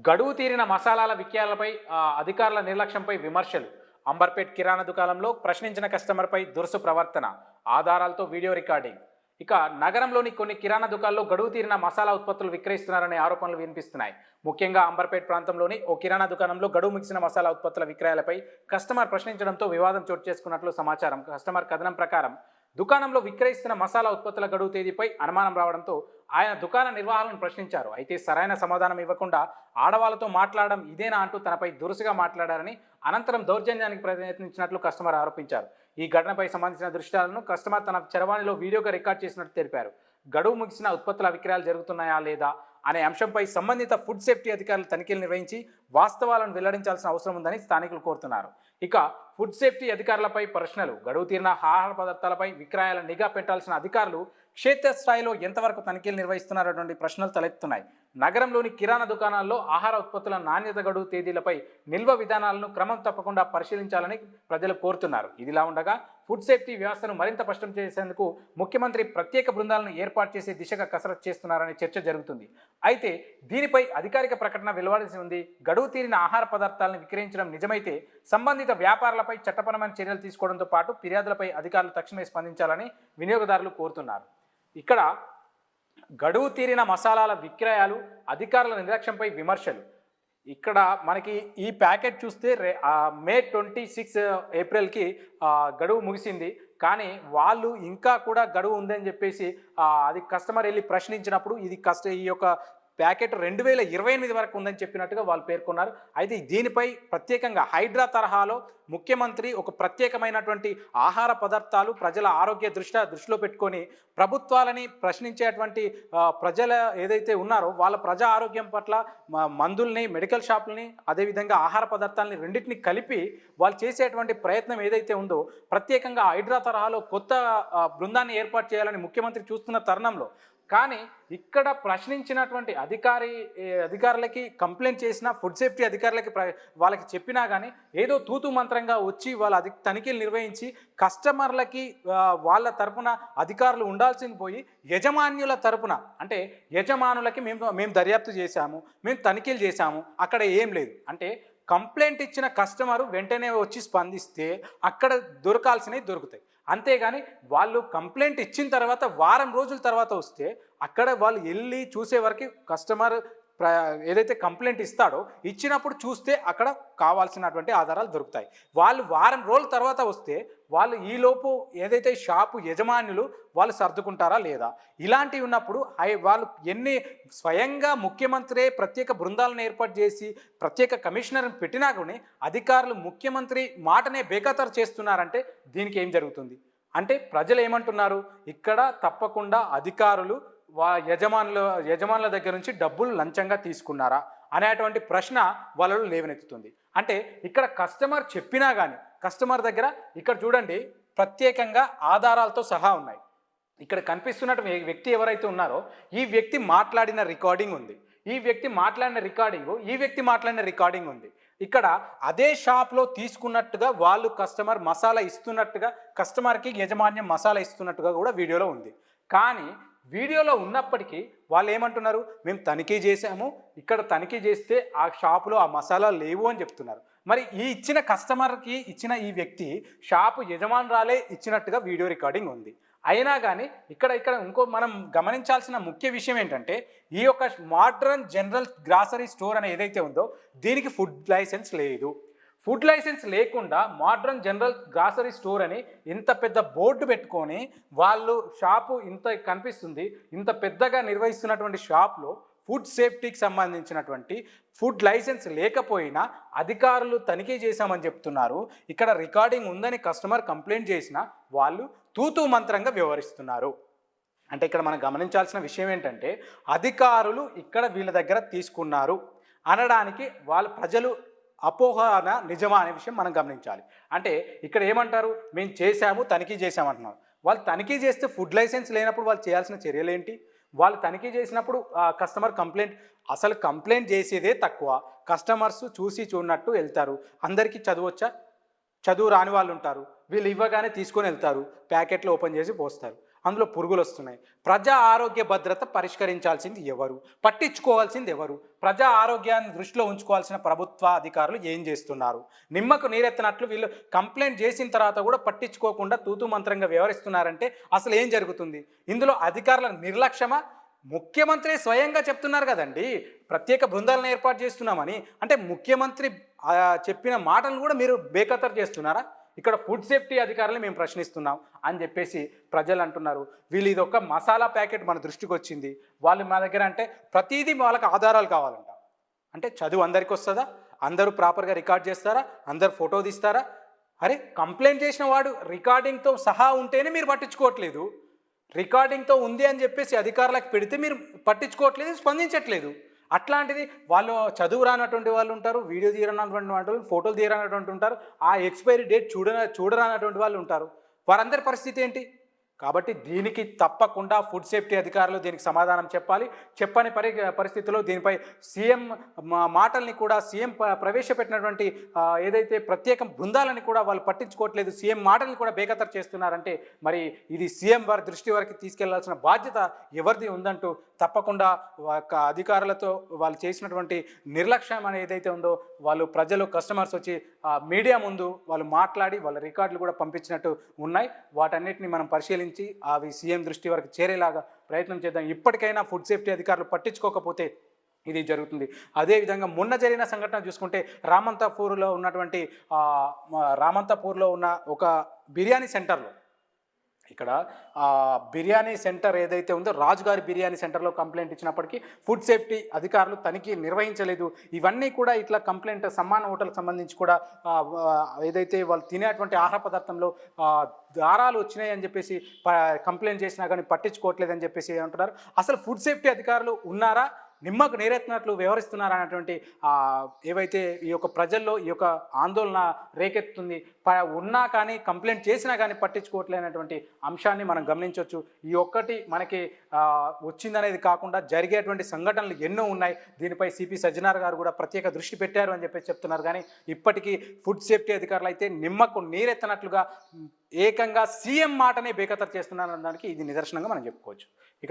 గడువు తీరిన మసాలాల విక్రయాలపై అధికారుల నిర్లక్ష్యంపై విమర్శలు. అంబర్పేట్ కిరాణా దుకాణంలో ప్రశ్నించిన కస్టమర్పై దురుసు ప్రవర్తన. ఆధారాలతో వీడియో రికార్డింగ్. ఇక నగరంలోని కొన్ని కిరాణా దుకాణాల్లో గడువు తీరిన మసాలా ఉత్పత్తులు విక్రయిస్తున్నారనే ఆరోపణలు వినిపిస్తున్నాయి. ముఖ్యంగా అంబర్పేట్ ప్రాంతంలోని ఓ కిరాణా దుకాణంలో గడువు ముగిసిన మసాలా ఉత్పత్తుల విక్రయాలపై కస్టమర్ ప్రశ్నించడంతో వివాదం చోటు చేసుకున్నట్లు సమాచారం. కస్టమర్ కథనం ప్రకారం దుకాణంలో విక్రయిస్తున్న మసాలా ఉత్పత్తుల గడువు తేదీపై అనుమానం రావడంతో ఆయన దుకాణ నిర్వాహకులను ప్రశ్నించారు. అయితే సరైన సమాధానం ఇవ్వకుండా ఆడవాళ్లతో మాట్లాడడం ఇదేనా అంటూ తనపై దురుసుగా మాట్లాడారని, అనంతరం దౌర్జన్యానికి ప్రయత్నించినట్లు కస్టమర్ ఆరోపించారు. ఈ ఘటనపై సంబంధించిన దృశ్యాలను కస్టమర్ తన చరవాణిలో వీడియోగా రికార్డ్ చేసినట్టు తెలిపారు. గడువు ముగిసిన ఉత్పత్తుల విక్రయాలు జరుగుతున్నాయా లేదా అనే అంశంపై సంబంధిత ఫుడ్ సేఫ్టీ అధికారులు తనిఖీలు నిర్వహించి వాస్తవాలను వెల్లడించాల్సిన అవసరం ఉందని స్థానికులు కోరుతున్నారు. ఇక ఫుడ్ సేఫ్టీ అధికారులపై ప్రశ్నలు. గడువు తీరిన ఆహార పదార్థాలపై విక్రయాల నిఘా పెట్టాల్సిన అధికారులు క్షేత్రస్థాయిలో ఎంతవరకు తనిఖీలు నిర్వహిస్తున్నారటువంటి ప్రశ్నలు తలెత్తున్నాయి. నగరంలోని కిరాణా దుకాణాల్లో ఆహార ఉత్పత్తుల నాణ్యత గడువు తేదీలపై నిల్వ విధానాలను క్రమం తప్పకుండా పరిశీలించాలని ప్రజలు కోరుతున్నారు. ఇదిలా ఉండగా ఫుడ్ సేఫ్టీ వ్యవస్థను మరింత స్పష్టం చేసేందుకు ముఖ్యమంత్రి ప్రత్యేక బృందాలను ఏర్పాటు చేసే దిశగా కసరత్తు చేస్తున్నారనే చర్చ జరుగుతుంది. అయితే దీనిపై అధికారిక ప్రకటన వెలువడాల్సి ఉంది. గడువు తీరిన ఆహార పదార్థాలను విక్రయించడం నిజమైతే సంబంధిత వ్యాపారులపై చట్టపరమైన చర్యలు తీసుకోవడంతో పాటు ఫిర్యాదులపై అధికారులు తక్షణమే స్పందించాలని వినియోగదారులు కోరుతున్నారు. ఇక్కడ గడువు తీరిన మసాలాల విక్రయాలు, అధికారుల నిర్లక్ష్యంపై విమర్శలు. ఇక్కడ మనకి ఈ ప్యాకెట్ చూస్తే మే 26 ఏప్రిల్కి గడువు ముగిసింది. కానీ వాళ్ళు ఇంకా కూడా గడువు ఉందని చెప్పేసి అది కస్టమర్ వెళ్ళి ప్రశ్నించినప్పుడు ఈ యొక్క ప్యాకెట్ 2028 వరకు ఉందని చెప్పినట్టుగా వాళ్ళు పేర్కొన్నారు. అయితే దీనిపై ప్రత్యేకంగా హైడ్రా తరహాలో ముఖ్యమంత్రి ఒక ప్రత్యేకమైనటువంటి ఆహార పదార్థాలు ప్రజల ఆరోగ్య దృష్టిలో పెట్టుకొని ప్రభుత్వాలని ప్రశ్నించేటువంటి ప్రజల ఏదైతే ఉన్నారో వాళ్ళ ప్రజా ఆరోగ్యం పట్ల మందుల్ని, మెడికల్ షాపులని, అదేవిధంగా ఆహార పదార్థాలని రెండింటిని కలిపి వాళ్ళు చేసేటువంటి ప్రయత్నం ఏదైతే ఉందో ప్రత్యేకంగా హైడ్రా తరహాలో కొత్త బృందాన్ని ఏర్పాటు చేయాలని ముఖ్యమంత్రి చూస్తున్న తరుణంలో కానీ ఇక్కడ ప్రశ్నించినటువంటి అధికారులకి కంప్లైంట్ చేసిన ఫుడ్ సేఫ్టీ అధికారులకి వాళ్ళకి చెప్పినా కానీ ఏదో తూతు మంత్రంగా వచ్చి వాళ్ళ తనిఖీలు నిర్వహించి కస్టమర్లకి వాళ్ళ తరపున అధికారులు ఉండాల్సింది పోయి యజమాన్యుల తరపున అంటే యజమానులకి మేము దర్యాప్తు చేశాము, మేము తనిఖీలు చేశాము, అక్కడ ఏం లేదు అంటే కంప్లైంట్ ఇచ్చిన కస్టమరు వెంటనే వచ్చి స్పందిస్తే అక్కడ దొరకాల్సినవి దొరుకుతాయి. అంతేగాని వాళ్ళు కంప్లైంట్ ఇచ్చిన తర్వాత వారం రోజుల తర్వాత వస్తే అక్కడ వాళ్ళు వెళ్ళి చూసే వరకు కస్టమర్ ఏదైతే కంప్లైంట్ ఇస్తాడో ఇచ్చినప్పుడు చూస్తే అక్కడ కావాల్సినటువంటి ఆధారాలు దొరుకుతాయి. వాళ్ళు వారం రోజుల తర్వాత వస్తే వాళ్ళు ఈలోపు ఏదైతే షాపు యజమానులు వాళ్ళు సర్దుకుంటారా లేదా? ఇలాంటివి ఉన్నప్పుడు వాళ్ళు స్వయంగా ముఖ్యమంత్రి ప్రత్యేక బృందాలను ఏర్పాటు చేసి ప్రత్యేక కమిషనర్ని పెట్టినా కానీ అధికారులు ముఖ్యమంత్రి మాటనే బేఖాతరు చేస్తున్నారంటే దీనికి ఏం జరుగుతుంది? అంటే ప్రజలు ఏమంటున్నారు? ఇక్కడ తప్పకుండా అధికారులు యజమానుల దగ్గర నుంచి డబ్బులు లంచంగా తీసుకున్నారా అనేటువంటి ప్రశ్న వాళ్ళలో లేవనెత్తుతుంది. అంటే ఇక్కడ కస్టమర్ చెప్పినా కానీ కస్టమర్ దగ్గర ఇక్కడ చూడండి ప్రత్యేకంగా ఆధారాలతో సహా ఉన్నాయి. ఇక్కడ కనిపిస్తున్నటువంటి వ్యక్తి ఎవరైతే ఉన్నారో ఈ వ్యక్తి మాట్లాడిన రికార్డింగ్ ఉంది, ఈ వ్యక్తి మాట్లాడిన రికార్డింగ్ ఉంది. ఇక్కడ అదే షాప్లో తీసుకున్నట్టుగా వాళ్ళు కస్టమర్ మసాలా ఇస్తున్నట్టుగా కస్టమర్కి యజమాన్యం మసాలా ఇస్తున్నట్టుగా కూడా వీడియోలో ఉంది. కానీ వీడియోలో ఉన్నప్పటికీ వాళ్ళు ఏమంటున్నారు? మేము తనిఖీ చేసాము, ఇక్కడ తనిఖీ చేస్తే ఆ షాపులో ఆ మసాలా లేవు అని చెప్తున్నారు. మరి ఈ ఇచ్చిన కస్టమర్కి ఇచ్చిన ఈ వ్యక్తి షాపు యజమానురాలే ఇచ్చినట్టుగా వీడియో రికార్డింగ్ ఉంది. అయినా కానీ ఇక్కడ ఇంకో మనం గమనించాల్సిన ముఖ్య విషయం ఏంటంటే ఈ యొక్క మోడర్న్ జనరల్ గ్రాసరీ స్టోర్ అని ఏదైతే ఉందో దీనికి ఫుడ్ లైసెన్స్ లేదు. ఫుడ్ లైసెన్స్ లేకుండా మోడర్న్ జనరల్ గ్రాసరీ స్టోర్ అని ఇంత పెద్ద బోర్డు పెట్టుకొని వాళ్ళు షాపు ఇంత కనిపిస్తుంది, ఇంత పెద్దగా నిర్వహిస్తున్నటువంటి షాప్లో ఫుడ్ సేఫ్టీకి సంబంధించినటువంటి ఫుడ్ లైసెన్స్ లేకపోయినా అధికారులు తనిఖీ చేశామని చెప్తున్నారు. ఇక్కడ రికార్డింగ్ ఉందని కస్టమర్ కంప్లైంట్ చేసినా వాళ్ళు తూతూ మంత్రంగా వ్యవహరిస్తున్నారు. అంటే ఇక్కడ మనం గమనించాల్సిన విషయం ఏంటంటే అధికారులు ఇక్కడ వీళ్ళ దగ్గర తీసుకున్నారు అనడానికి వాళ్ళ ప్రజలు అపోహన నిజమా అనే విషయం మనం గమనించాలి. అంటే ఇక్కడ ఏమంటారు? మేము చేశాము, తనిఖీ చేశామంటున్నారు. వాళ్ళు తనిఖీ చేస్తే ఫుడ్ లైసెన్స్ లేనప్పుడు వాళ్ళు చేయాల్సిన చర్యలు ఏంటి? వాళ్ళు తనిఖీ చేసినప్పుడు కస్టమర్ కంప్లైంట్ చేసేదే తక్కువ. కస్టమర్స్ చూసి చూడనట్టు వెళ్తారు. అందరికీ చదువు రాని వాళ్ళు ఉంటారు, వీళ్ళు ఇవ్వగానే తీసుకొని వెళ్తారు, ప్యాకెట్లు ఓపెన్ చేసి పోస్తారు. అందులో పురుగులు వస్తున్నాయి. ప్రజా ఆరోగ్య భద్రత పరిష్కరించాల్సింది ఎవరు, పట్టించుకోవాల్సింది ఎవరు, ప్రజా ఆరోగ్యాన్ని దృష్టిలో ఉంచుకోవాల్సిన ప్రభుత్వ అధికారులు ఏం చేస్తున్నారు? నిమ్మకు నీరెత్తనట్లు వీళ్ళు కంప్లైంట్ చేసిన తర్వాత కూడా పట్టించుకోకుండా తూతూ మంత్రంగా వ్యవహరిస్తున్నారంటే అసలు ఏం జరుగుతుంది? ఇందులో అధికారుల నిర్లక్ష్యమా? ముఖ్యమంత్రి స్వయంగా చెప్తున్నారు కదండి, ప్రత్యేక బృందాలను ఏర్పాటు చేస్తున్నామని. అంటే ముఖ్యమంత్రి చెప్పిన మాటలను కూడా మీరు బేఖతరు చేస్తున్నారా? ఇక్కడ ఫుడ్ సేఫ్టీ అధికారులు మేము ప్రశ్నిస్తున్నాం అని చెప్పేసి ప్రజలు అంటున్నారు. వీళ్ళు ఇది ఒక మసాలా ప్యాకెట్ మన దృష్టికి వచ్చింది, వాళ్ళు మా దగ్గర అంటే ప్రతిదీ వాళ్ళకి ఆధారాలు కావాలంట. అంటే చదువు అందరికి వస్తుందా? అందరూ ప్రాపర్గా రికార్డ్ చేస్తారా? అందరు ఫోటో తీస్తారా? అరే, కంప్లైంట్ చేసిన వాడు రికార్డింగ్తో సహా ఉంటేనే మీరు పట్టించుకోవట్లేదు. రికార్డింగ్తో ఉంది అని చెప్పేసి అధికారులకు పెడితే మీరు పట్టించుకోవట్లేదు, స్పందించట్లేదు. అట్లాంటిది వాళ్ళు చదువు రానటువంటి వాళ్ళు ఉంటారు, వీడియో తీయరానటువంటి వాళ్ళు, ఫోటోలు తీయరానటువంటి ఉంటారు, ఆ ఎక్స్పైరీ డేట్ చూడరానటువంటి వాళ్ళు ఉంటారు. వారందరి పరిస్థితి ఏంటి? కాబట్టి దీనికి తప్పకుండా ఫుడ్ సేఫ్టీ అధికారులు దీనికి సమాధానం చెప్పాలి. చెప్పని పరిస్థితుల్లో దీనిపై సీఎం మాటల్ని కూడా సీఎం ప్రవేశపెట్టినటువంటి ఏదైతే ప్రత్యేక బృందాలని కూడా వాళ్ళు పట్టించుకోవట్లేదు, సీఎం మాటల్ని కూడా బేఖతరు చేస్తున్నారంటే మరి ఇది సీఎం వారి దృష్టి వరకు తీసుకెళ్లాల్సిన బాధ్యత ఎవరిది ఉందంటూ తప్పకుండా అధికారులతో వాళ్ళు చేసినటువంటి నిర్లక్ష్యం అనేది ఏదైతే ఉందో, వాళ్ళు ప్రజలు కస్టమర్స్ వచ్చి మీడియా ముందు వాళ్ళు మాట్లాడి వాళ్ళ రికార్డులు కూడా పంపించినట్టు ఉన్నాయి. వాటన్నిటిని మనం పరిశీలించి అవి సీఎం దృష్టి వరకు చేరేలాగా ప్రయత్నం చేద్దాం. ఇప్పటికైనా ఫుడ్ సేఫ్టీ అధికారులు పట్టించుకోకపోతే ఇది జరుగుతుంది. అదేవిధంగా మొన్న జరిగిన సంఘటన చూసుకుంటే రామంతపూర్లో ఉన్న ఒక బిర్యానీ సెంటర్లో, ఇక్కడ బిర్యానీ సెంటర్ ఏదైతే ఉందో రాజుగారి బిర్యానీ సెంటర్లో కంప్లైంట్ ఇచ్చినప్పటికీ ఫుడ్ సేఫ్టీ అధికారులు తనిఖీ నిర్వహించలేదు. ఇవన్నీ కూడా ఇట్లా కంప్లైంట్ సమ్మాన్ హోటల్కి సంబంధించి కూడా ఏదైతే వాళ్ళు తినేటువంటి ఆహార పదార్థంలో దారాలు వచ్చినాయి అని చెప్పేసి కంప్లైంట్ చేసినా కానీ పట్టించుకోవట్లేదని చెప్పేసి అంటున్నారు. అసలు ఫుడ్ సేఫ్టీ అధికారులు ఉన్నారా, నిమ్మకు నీరెత్తినట్లు వ్యవహరిస్తున్నారు అన్నటువంటి ఏవైతే ఈ యొక్క ప్రజల్లో ఈ యొక్క ఆందోళన రేకెత్తుంది. ఉన్నా కానీ కంప్లైంట్ చేసినా కానీ పట్టించుకోవట్లేనటువంటి అంశాన్ని మనం గమనించవచ్చు. ఈ ఒక్కటి మనకి వచ్చిందనేది కాకుండా జరిగేటువంటి సంఘటనలు ఎన్నో ఉన్నాయి. దీనిపై సిపి సజ్జనార్ గారు కూడా ప్రత్యేక దృష్టి పెట్టారు అని చెప్పేసి చెప్తున్నారు. కానీ ఇప్పటికీ ఫుడ్ సేఫ్టీ అధికారులు అయితే నిమ్మకు నీరెత్తనట్లుగా ఏకంగా సీఎం మాటనే బేఖతరు చేస్తున్నారనడానికి ఇది నిదర్శనంగా మనం చెప్పుకోవచ్చు. ఇక